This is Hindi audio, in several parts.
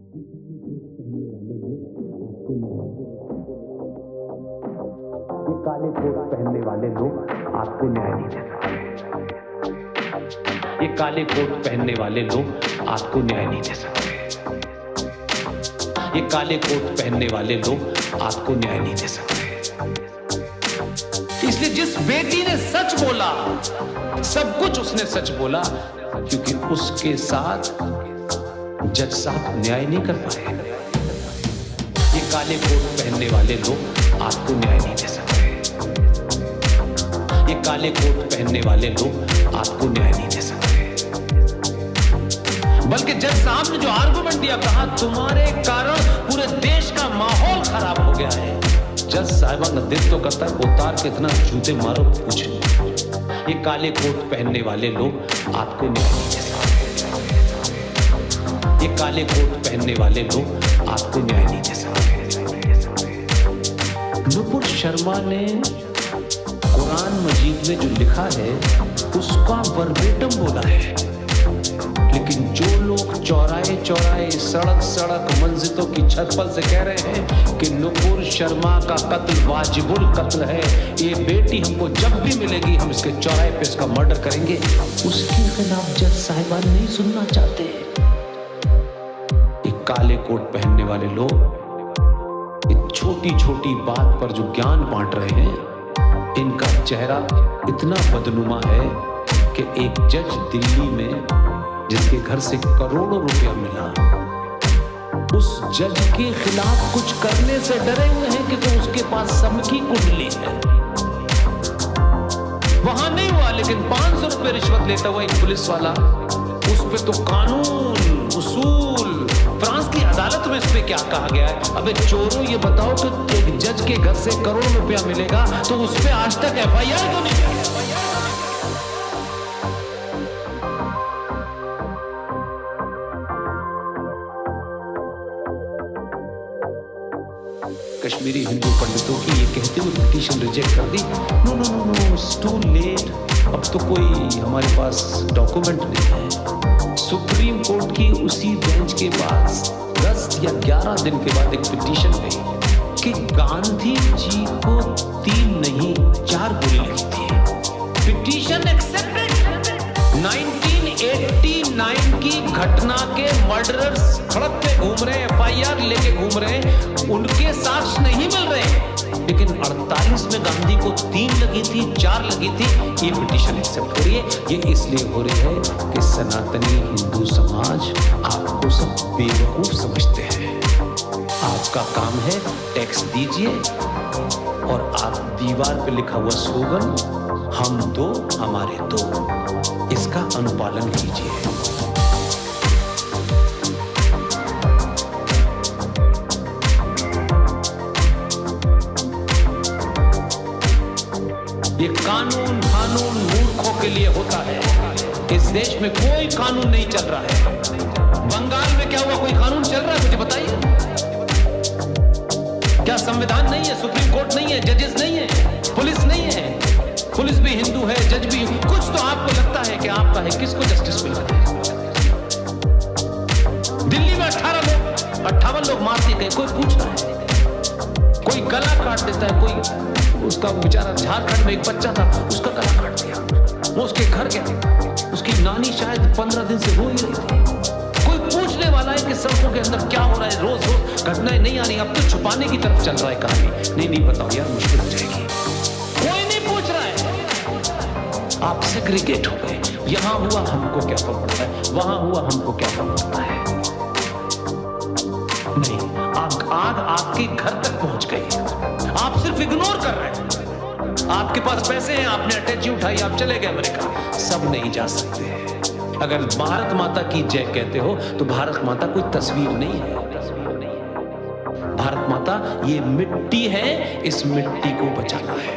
ये काले कोट पहनने वाले लोग आपको न्याय नहीं दे सकते। ये काले कोट पहनने वाले लोग आपको न्याय नहीं दे सकते। ये काले कोट पहनने वाले लोग आपको न्याय नहीं दे सकते। इसलिए जिस बेटी ने सच बोला, सब कुछ उसने सच बोला, क्योंकि उसके साथ जज साहब न्याय नहीं कर पाए। ये काले कोट पहनने वाले लोग आपको न्याय नहीं दे सकते। ये काले कोट पहनने वाले लोग आपको न्याय नहीं दे सकते। बल्कि जज साहब ने जो आर्गुमेंट दिया, कहा तुम्हारे कारण पूरे देश का माहौल खराब हो गया है। जज साहिबा का दिल तो करता है उतार के इतना जूते मारो पूछे। ये काले कोट पहनने वाले लोग आपको न्याय नहीं दे सकते। ये काले कोट पहनने वाले लोग आपको न्याय नहीं दे सकते। नुपुर शर्मा ने कुरान मजीद में जो लिखा है उसका वर्बेटम बोला है, लेकिन जो लोग चौराहे चौराहे सड़क सड़क मंजिलों की छत पर से कह रहे हैं कि नुपुर शर्मा का कत्ल वाजिबुल कत्ल है, ये बेटी हमको जब भी मिलेगी हम इसके चौराहे पे इसका मर्डर करेंगे, उसके खिलाफ जज साहिबान नहीं सुनना चाहते। ये काले कोट पहनने वाले लोग इस छोटी छोटी बात पर जो ज्ञान बांट रहे हैं, इनका चेहरा इतना बदनुमा है कि एक जज दिल्ली में जिसके घर से करोड़ों रुपया मिला, उस जज के खिलाफ कुछ करने से डरे हुए हैं कि तो उसके पास सबकी कुंडली है। वहां नहीं हुआ, लेकिन 500 रुपए रिश्वत लेता हुआ एक पुलिस वाला, उस पे तो कानून उसूल, फ्रांस की अदालत में इस पे क्या कहा गया है। अबे चोरों, ये बताओ कि एक जज के घर से करोड़ों रुपया मिलेगा तो उस पे आज तक FIR क्यों नहीं किया? कश्मीरी हिंदू पंडितों की ये कहते हुए पिटीशन रिजेक्ट कर दी। No no no no, it's too late. अब तो कोई हमारे पास डॉक्यूमेंट नहीं है। सुप्रीम कोर्ट की उसी बेंच के पास 10 या 11 दिन के बाद एक पिटीशन गई कि गांधी जी को 3 नहीं 4 गोली लगी थी। Petition accepted. 1989 की घटना के मर्डरर्स सड़क पे घूम रहे हैं, FIR लेके घूम रहे हैं, उनके साक्ष्य नहीं मिल रहे, लेकिन 48 में गांधी को 3 लगी थी, 4 लगी थी। ये पिटीशन एक्सेप्ट हो रही है। ये इसलिए हो रही है कि सनातनी हिंदू समाज आपको सब बेवकूफ समझते हैं। आपका काम है टैक्स दीजिए और आप दीवार पे लिखा हुआ स्लोगन हम दो हमारे दो, इसका अनुपालन कीजिए। ये कानून मूर्खों के लिए होता है। इस देश में कोई कानून नहीं चल रहा है। बंगाल में क्या हुआ, कोई कानून चल रहा है? मुझे बताइए। क्या संविधान नहीं है, सुप्रीम कोर्ट नहीं है, जजेस नहीं है, पुलिस नहीं है? पुलिस भी हिंदू है, जज भी। कुछ तो आपको लगता है कि आपका है, किसको जस्टिस मिल रहा है? दिल्ली में 58 लोग मार दिए गए, कोई पूछ रहा है? कोई गला काट देता है, कोई उसका बेचारा झारखंड में एक बच्चा था, उसका गला काट दिया, वो उसके घर गया, उसकी नानी शायद 15 दिन से रो ही रही थी। कोई पूछने वाला है कि सड़कों के अंदर क्या हो रहा है? रोज रोज घटनाएं नहीं आ रही, अब तो छुपाने की तरफ चल रहा है कहानी। नहीं बताओ यार, मुश्किल हो जाएगी। कोई नहीं पूछ रहा है। आप सेग्रीगेट हो गए। यहां हुआ हमको क्या फर्क पड़ता है, वहां हुआ हमको क्या फर्क पड़ता है? नहीं, आग आपके घर तक पहुंच गई, आप सिर्फ इग्नोर कर रहे हैं। आपके पास पैसे हैं, आपने अटैची उठाई, आप चले गए अमेरिका। सब नहीं जा सकते। अगर भारत माता की जय कहते हो तो भारत माता कोई तस्वीर नहीं है। भारत माता ये मिट्टी है, इस मिट्टी को बचाना है।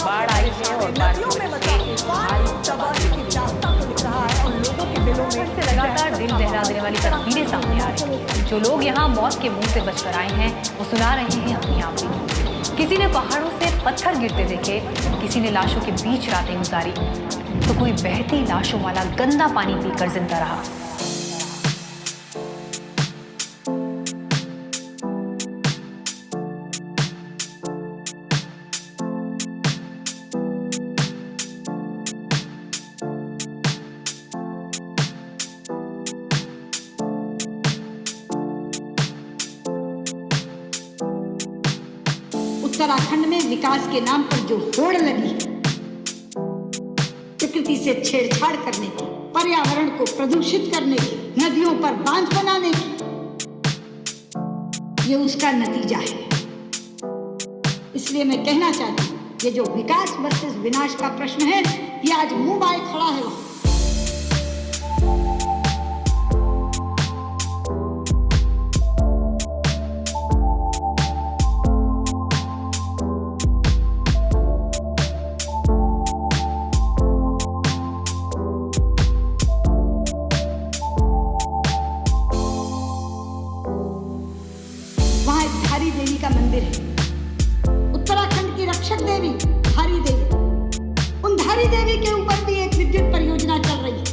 बाढ़ आई है और लगातार दिल दहला देने वाली तस्वीरें सामने आ रही हैं। जो लोग यहाँ मौत के मुंह से बचकर आए हैं वो सुना रहे हैं अपनी आपकी। किसी ने पहाड़ों से पत्थर गिरते देखे, किसी ने लाशों के बीच रातें गुजारी, तो कोई बहती लाशों वाला गंदा पानी पीकर जिंदा रहा। उत्तराखंड में विकास के नाम पर जो होड़ लगी, प्रकृति से छेड़छाड़ करने की, पर्यावरण को प्रदूषित करने की, नदियों पर बांध बनाने की, ये उसका नतीजा है। इसलिए मैं कहना चाहती हूँ, ये जो विकास वर्सेस विनाश का प्रश्न है, ये आज मुंह बाए खड़ा है। धारी देवी का मंदिर है, उत्तराखंड की रक्षक देवी धारी देवी। उन धारी देवी के ऊपर भी एक विद्युत परियोजना चल रही है,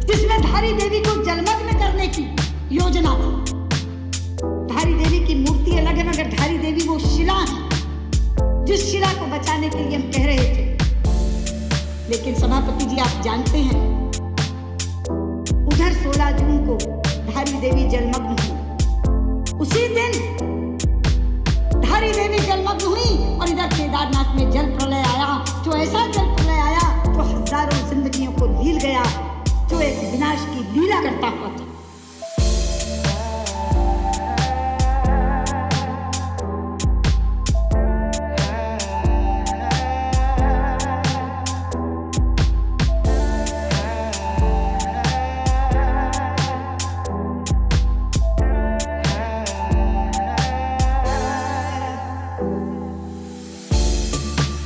जिसमें धारी देवी को जलमग्न करने की योजना थी। धारी देवी की मूर्ति अलग है, मगर धारी देवी वो शिला है जिस शिला को बचाने के लिए हम कह रहे थे। लेकिन सभापति जी, आप जानते हैं, उधर 16 जून को धारी देवी जलमग्न हुई। उसी दिन धारी देवी जलमग्न हुई और इधर केदारनाथ में जल प्रलय आया, जो ऐसा जल प्रलय आया जो हजारों जिंदगियों को लील गया, जो एक विनाश की लीला करता हुआ था।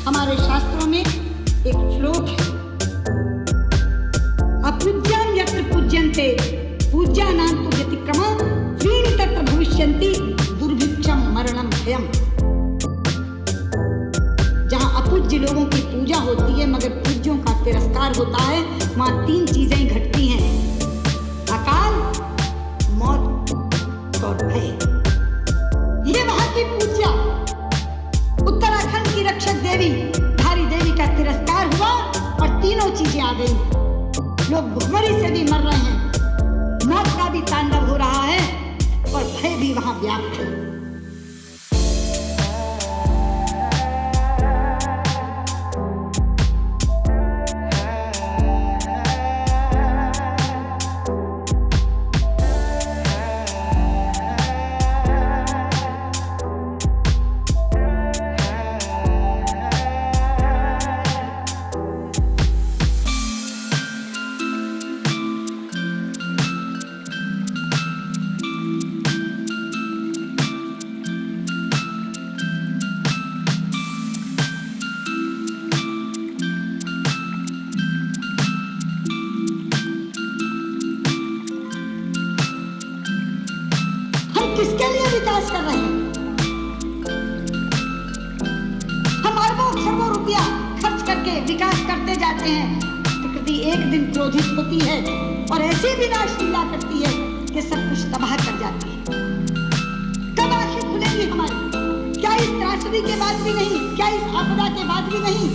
हमारे शास्त्रों में एक श्लोक है, अपूज्याम यत्र पूज्यन्ते पूज्यानां तु व्यतिक्रमः त्रीणि तत्र भविष्यन्ति दुर्भिक्षं मरणं भयम्। जहाँ अपूज्य लोगों की पूजा होती है मगर पूज्यों का तिरस्कार होता है, वहाँ 3 चीजें घटती हैं, अकाल, मौत और भय। ये वहाँ की पूज्या उत्तराखंड की रक्षक देवी धारी देवी का तिरस्कार हुआ और 3 चीजें आ गई। लोग भूखमरी से भी मर रहे हैं, मौत का भी तांडव हो रहा है और भय भी वहां व्याप्त है। किसके लिए विकास कर रहे हैं? हम अरबों खरबों रुपया खर्च करके विकास करते जाते हैं। प्रकृति एक दिन क्रोधित होती है और ऐसी विनाश लीला करती है कि सब कुछ तबाह कर जाती है। कब आंखें खुलेंगी हमारी? क्या इस त्रासदी के बाद भी नहीं? क्या इस आपदा के बाद भी नहीं?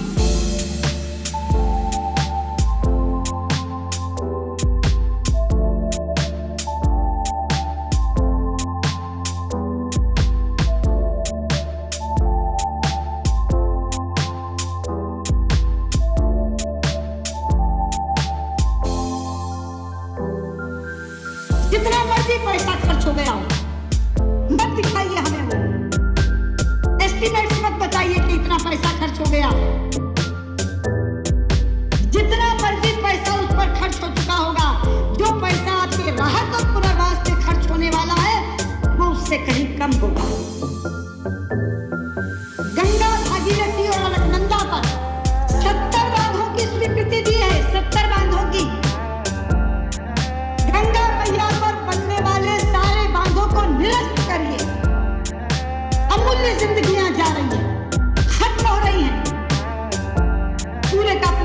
जितना मर्जी पैसा खर्च हो गया हो, मत दिखाइए हमें वो एस्टिमेट्स, मत बताइए कि इतना पैसा खर्च हो गया। जितना मर्जी पैसा उस पर खर्च हो चुका होगा, जो पैसा आपके राहत और पुनर्वास पे खर्च होने वाला है वो उससे कहीं कम होगा। गंगा, भागीरथी और अलकनंदा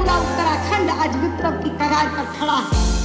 पूरा उत्तराखंड आज विप्लव की कगार पर खड़ा है।